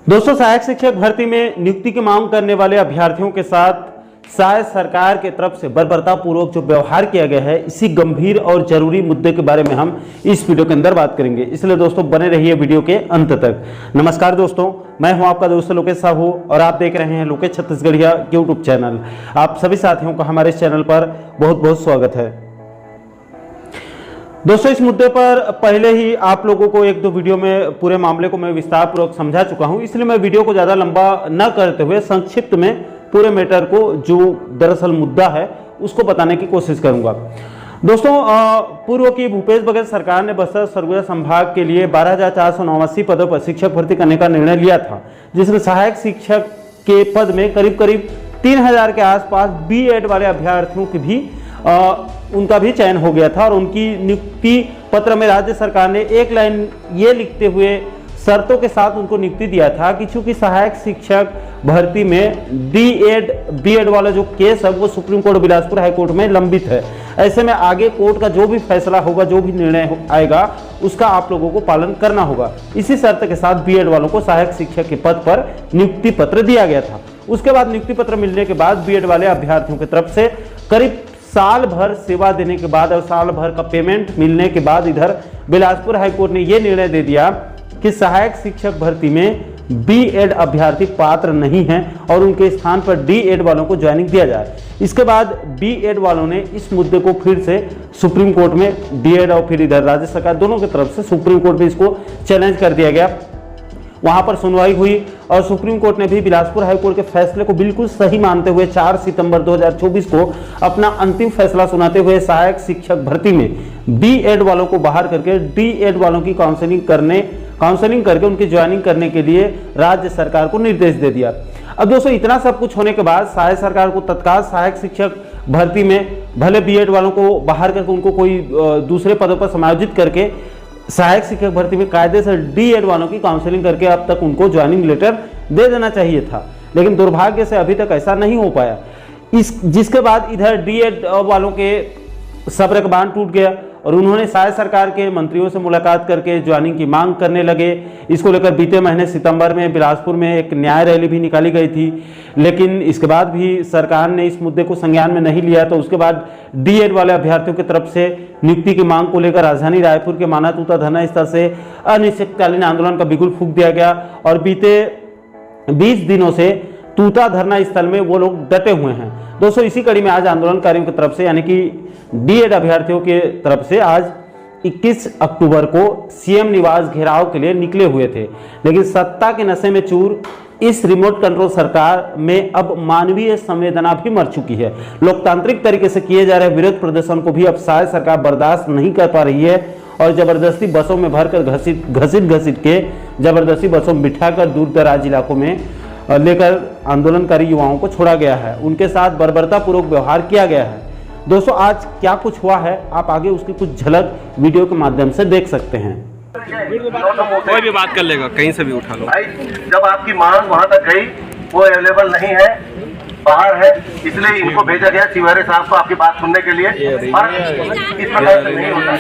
दोस्तों, सहायक शिक्षक भर्ती में नियुक्ति की मांग करने वाले अभ्यर्थियों के साथ शायद सरकार के तरफ से बर्बरतापूर्वक जो व्यवहार किया गया है, इसी गंभीर और जरूरी मुद्दे के बारे में हम इस वीडियो के अंदर बात करेंगे। इसलिए दोस्तों बने रहिए वीडियो के अंत तक। नमस्कार दोस्तों, मैं हूं आपका दोस्त लोकेश साहू और आप देख रहे हैं लोकेश छत्तीसगढ़िया यूट्यूब चैनल। आप सभी साथियों का हमारे इस चैनल पर बहुत बहुत स्वागत है। दोस्तों, इस मुद्दे पर पहले ही आप लोगों को एक दो वीडियो में पूरे मामले को मैं विस्तार पूर्वक समझा चुका हूं, इसलिए मैं वीडियो को ज़्यादा लंबा न करते हुए संक्षिप्त में पूरे मैटर को जो दरअसल मुद्दा है उसको बताने की कोशिश करूंगा। दोस्तों, पूर्व की भूपेश बघेल सरकार ने बस्तर सरगुजा संभाग के लिए 12,489 पदों पर शिक्षक भर्ती करने का निर्णय लिया था, जिसमें सहायक शिक्षक के पद में करीब करीब 3,000 के आसपास बीएड वाले अभ्यर्थियों की भी उनका भी चयन हो गया था। और उनकी नियुक्ति पत्र में राज्य सरकार ने एक लाइन ये लिखते हुए शर्तों के साथ उनको नियुक्ति दिया था कि चूंकि सहायक शिक्षक भर्ती में डीएड बीएड वाला जो केस है वो supreme court Bilaspur high court में लंबित है। ऐसे में आगे कोर्ट का जो भी फैसला होगा, जो भी निर्णय आएगा, उसका आप लोगों को पालन करना होगा। इसी शर्त के साथ बीएड वालों को सहायक शिक्षक के पद पर नियुक्ति पत्र दिया गया था। उसके बाद नियुक्ति पत्र मिलने के बाद बीएड वाले अभ्यर्थियों की तरफ से करीब साल भर सेवा देने के बाद और साल भर का पेमेंट मिलने के बाद इधर बिलासपुर हाईकोर्ट ने यह निर्णय दे दिया कि सहायक शिक्षक भर्ती में बीएड अभ्यर्थी पात्र नहीं हैं और उनके स्थान पर डीएड वालों को ज्वाइनिंग दिया जाए। इसके बाद बीएड वालों ने इस मुद्दे को फिर से सुप्रीम कोर्ट में, डीएड और फिर इधर राज्य सरकार दोनों की तरफ से सुप्रीम कोर्ट में इसको चैलेंज कर दिया गया। वहां पर सुनवाई हुई और सुप्रीम कोर्ट ने भी बिलासपुर हाईकोर्ट के फैसले को बिल्कुल सही मानते हुए 4 सितंबर 2024 को अपना अंतिम फैसला सुनाते हुए सहायक शिक्षक भर्ती में बीएड वालों को बाहर करके डीएड वालों की काउंसलिंग करके उनकी ज्वाइनिंग करने के लिए राज्य सरकार को निर्देश दे दिया। अब दोस्तों, इतना सब कुछ होने के बाद सहायक सरकार को तत्काल सहायक शिक्षक भर्ती में भले बीएड वालों को बाहर करके उनको कोई दूसरे पदों पर समायोजित करके सहायक शिक्षक भर्ती में कायदे से डीएड वालों की काउंसलिंग करके अब तक उनको ज्वाइनिंग लेटर दे देना चाहिए था, लेकिन दुर्भाग्य से अभी तक ऐसा नहीं हो पाया। जिसके बाद इधर डीएड वालों के सब्र का बांध टूट गया और उन्होंने सहायक सरकार के मंत्रियों से मुलाकात करके ज्वाइनिंग की मांग करने लगे। इसको लेकर बीते महीने सितंबर में बिलासपुर में एक न्याय रैली भी निकाली गई थी, लेकिन इसके बाद भी सरकार ने इस मुद्दे को संज्ञान में नहीं लिया। तो उसके बाद डीएड वाले अभ्यर्थियों की तरफ से नियुक्ति की मांग को लेकर राजधानी रायपुर के माना तूता धरना स्थल से अनिश्चितकालीन आंदोलन का बिगुल फूंक दिया गया और बीते 20 दिनों से तूता धरना स्थल में वो लोग डटे हुए हैं। दोस्तों, इसी कड़ी में आज आंदोलनकारियों की तरफ से यानी कि डीएड अभ्यर्थियों की तरफ से आज 21 अक्टूबर को सीएम निवास घेराव के लिए निकले हुए थे, लेकिन सत्ता के नशे में चूर इस रिमोट कंट्रोल सरकार में अब मानवीय संवेदना भी मर चुकी है। लोकतांत्रिक तरीके से किए जा रहे विरोध प्रदर्शन को भी अब शायद सरकार बर्दाश्त नहीं कर पा रही है और जबरदस्ती बसों में भरकर घसीट के जबरदस्ती बसों में बिठाकर दूर दराज इलाकों में लेकर आंदोलनकारी युवाओं को छोड़ा गया है। उनके साथ बर्बरतापूर्वक व्यवहार किया गया है। दोस्तों, आज क्या कुछ हुआ है आप आगे उसकी कुछ झलक वीडियो के माध्यम से देख सकते हैं। कोई भी बात कर लेगा, कहीं से भी उठा लो। जब आपकी मांग वहां तक गई, वो अवेलेबल नहीं है, बाहर है, इसलिए इनको भेजा गया तिवारी साहब को आपकी बात सुनने के लिए। और इस प्रकार से नहीं होता।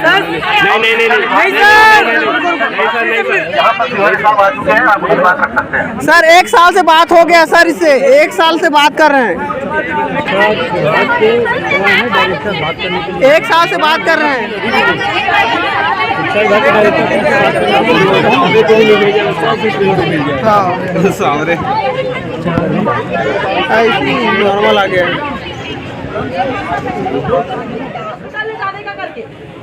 यहाँ पर तिवारी साहब आ चुके हैं, आप उनकी बात रख सकते हैं। सर, 1 साल से बात हो गया सर, इससे 1 साल से बात कर रहे हैं। 1 साल से बात कर रहे हैं। नॉर्मल आ गया।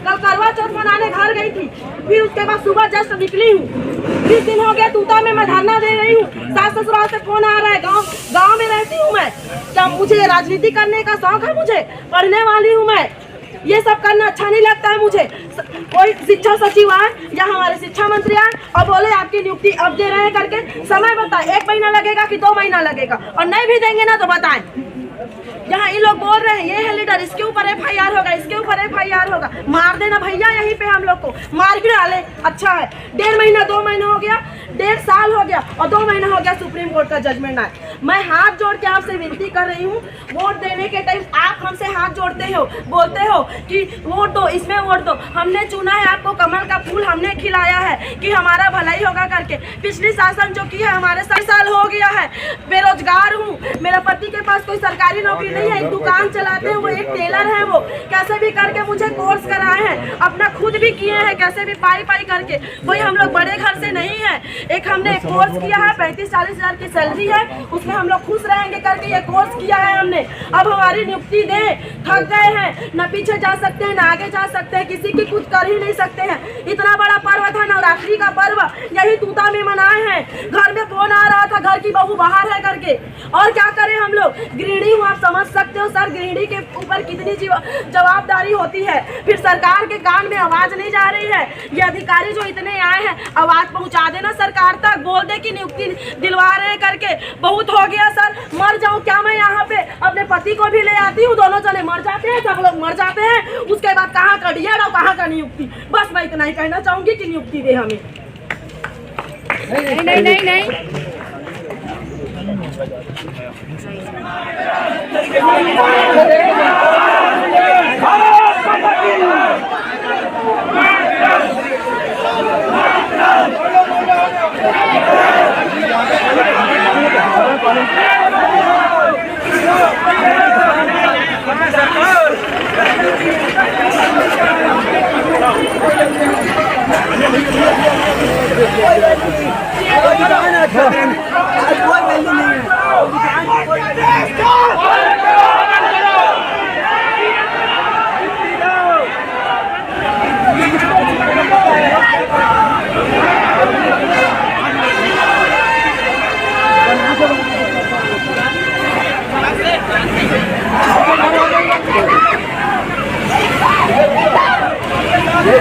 कल करवा चौथ मनाने घर गई थी, फिर उसके बाद सुबह जस्ट निकली हूँ। 20 दिन हो गए तूता में मैं धरना दे रही हूँ। सास ससुराल से फोन आ रहा है। गांव में रहती हूँ मैं। क्या मुझे राजनीति करने का शौक है? मुझे पढ़ने वाली हूँ मैं। ये सब करना अच्छा नहीं लगता है मुझे। कोई शिक्षा सचिव आए या हमारे शिक्षा मंत्री आए और बोले आपकी नियुक्ति अब दे रहे हैं करके, समय बताए 1 महीना लगेगा कि 2 महीना लगेगा, और नहीं भी देंगे ना तो बताएं। यहाँ ये लोग बोल रहे हैं ये है लीडर, इसके ऊपर FIR होगा, इसके ऊपर FIR होगा। मार देना भैया यहीं पे हम लोग को, मार भी डाले। अच्छा है 1.5 महीना 2 महीना हो गया, 1.5 साल हो गया और 2 महीना हो गया सुप्रीम कोर्ट का जजमेंट आए। मैं हाथ जोड़ के आपसे विनती कर रही हूँ, वोट देने के टाइम आप हमसे हाथ जोड़ते हो, बोलते हो कि वोट दो, इसमें वोट दो। हमने चुना है आपको, कमल का फूल हमने खिलाया है कि हमारा भलाई होगा करके। पिछली शासन जो की है हमारे 7 साल हो गया है, बेरोजगार हूँ, मेरा पति के पास कोई सरकारी नौकरी नहीं है, एक दुकान चलाते हैं, वो एक टेलर है, वो कैसे भी करके मुझे कोर्स कराए हैं, अपना खुद भी किए हैं, कैसे भी पाई करके। कोई हम लोग बड़े घर से नहीं है, एक हमने कोर्स किया है, 35-40 हज़ार की सैलरी है, उसमें हम लोग खुश रहेंगे करके ये कोर्स किया है हमने। अब हमारी नियुक्ति दे, थक गए हैं, न पीछे जा सकते हैं न आगे जा सकते हैं, किसी की कुछ कर ही नहीं सकते हैं। इतना बड़ा पर्व था नवरात्रि का पर्व, यही तूता में मनाए हैं। घर में फोन आ रहा था घर की बहू बाहर है करके, और क्या करें हम लोग। गृहिणी हूँ, आप समझ सकते हो सर, गृहिणी के ऊपर कितनी जवाबदारी होती है। फिर सरकार के कान में आवाज नहीं जा रही है। ये अधिकारी जो इतने आए हैं, आवाज पहुंचा देना सरकार तक, बोल दे कि नियुक्ति दिलवा रहे हैं करके। बहुत हो गया सर, मर जाऊं क्या मैं यहाँ पे, अपने पति को भी ले आती हूँ, दोनों जने मर जाते हैं, सब लोग मर जाते हैं। उसके बाद कहाँ का डीएड और कहाँ का नियुक्ति। बस मैं इतना ही कहना चाहूंगी कि नियुक्ति दे हमें। नहीं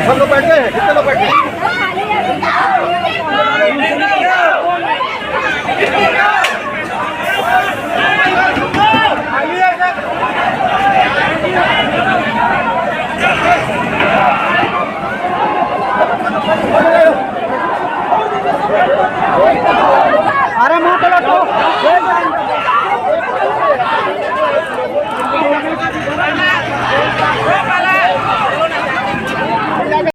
सब लोग बैठ गए, कितने लोग बैठ गए?